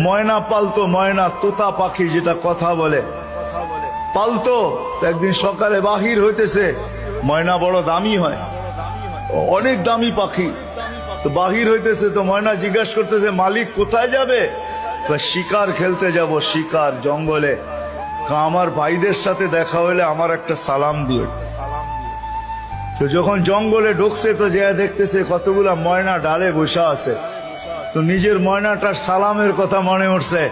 ময়না পালতো, ময়না তোতা পাখি যেটা কথা বলে পালতো। একদিন সকালে বাহির হইতেছে, ময়না বড় দামি হয়, অনেক দামি পাখি। তো বাহির হইতেছে, তো ময়না জিজ্ঞাসা করতেছে মালিক কোথায় যাবে? শিকার খেলতে যাব, শিকার জঙ্গলে। আমার ভাইদের সাথে দেখা হইলে আমার একটা সালাম দিও। তো যখন জঙ্গলে ঢুকছে তো যে দেখতেছে কতগুলা ময়না ডালে বসা আছে। তো নিজের ময়নাটার সালামের কথা মনে উঠছে,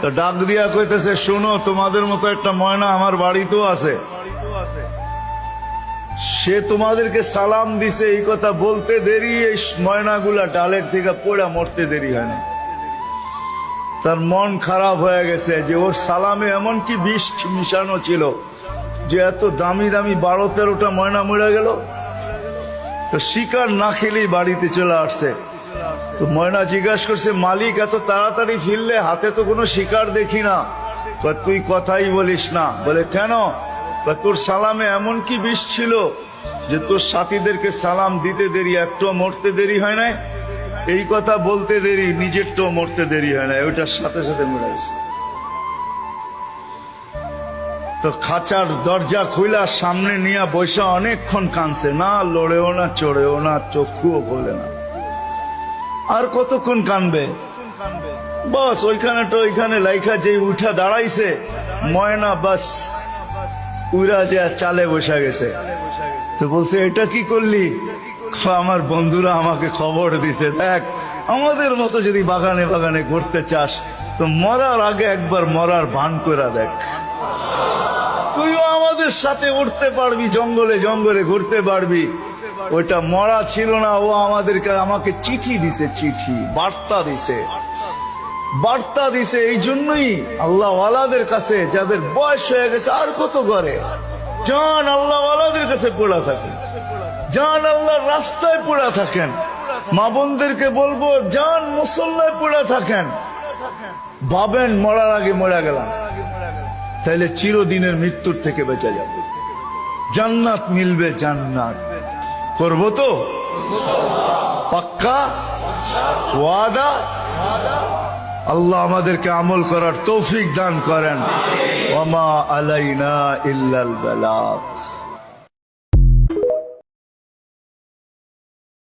তো ডাক দিয়া কইতেছে শোনো, তোমাদের মতো একটা ময়না আমার বাড়িতেও আছে, সে তোমাদেরকে সালাম দিছে। এই কথা বলতে দেরি এই ময়নাগুলা ডালের থেকে পড়া মরতে দেরি হয় না। তার মন খারাপ হয়ে গেছে যে ওর সালামে এমন কি বিষ মিশানো ছিল যে এত দামি দামি 12-13টা ময়না মরে গেল। তো শিকার না খেলেই বাড়িতে চলে আসছে। তো ময়না জিজ্ঞাসা করছে মালিক এত তাড়াতাড়ি ফিরলে, হাতে তো কোনো শিকার দেখি না। তুই কথাই বলিস না। বলে কেন? তোর সালামে এমন কি বিষ ছিল যে তোর সাথীদেরকে সালাম দিতে দেরি, একটু মরতে দেরি হয় না। এই কথা বলতে দেরি, নিজের তো মরতে দেরি হয় না, ওইটার সাথে সাথে মরে গেছে। তো খাঁচার দরজা খুইলা সামনে নিয়ে বৈশা অনেকক্ষণ কাঁদছে, না লড়েও না চড়েও না, চক্ষুও খোলে না। আর কতক্ষণ কানবে? বাস ওইখানে তো ওইখানে লাইখা যে উঠা দাঁড়াইছে ময়না, বাস উড়া যে চালে বসা গেছে। তো বলছে এটা কি করলি? আমার বন্ধুরা আমাকে খবর দিছে, দেখ আমাদের মতো যদি বাগানে বাগানে ঘুরতে চাস তো মরার আগে একবার মরার ভান করে দেখ, তুইও আমাদের সাথে উঠতে পারবি, জঙ্গলে জঙ্গলে ঘুরতে পারবি। ওইটা মরা ছিল না, ও আমাকে চিঠি দিছে, চিঠি বার্তা দিছে, বার্তা দিছে। এই জন্যই আল্লাহ ওয়ালাদের কাছে যাদের বয়স হয়ে গেছে আর কত করে জান আল্লাহ ওয়ালাদের কাছে পড়া থাকে, জান আল্লাহর রাস্তায় পড়া থাকেন। মা বোনদেরকে বলবো জান মুসল্লায় পড়া থাকেন। ভাবেন মরার আগে মরা গেলাম, তাইলে চিরদিনের মৃত্যুর থেকে বেঁচে যাবে, জান্নাত মিলবে। জান্নাত করবো তো পাক্কা ওয়াদা। আল্লাহ আমাদেরকে আমল করার তৌফিক দান করেন। ওয়া মা আলাইনা ইল্লাল বালাগ।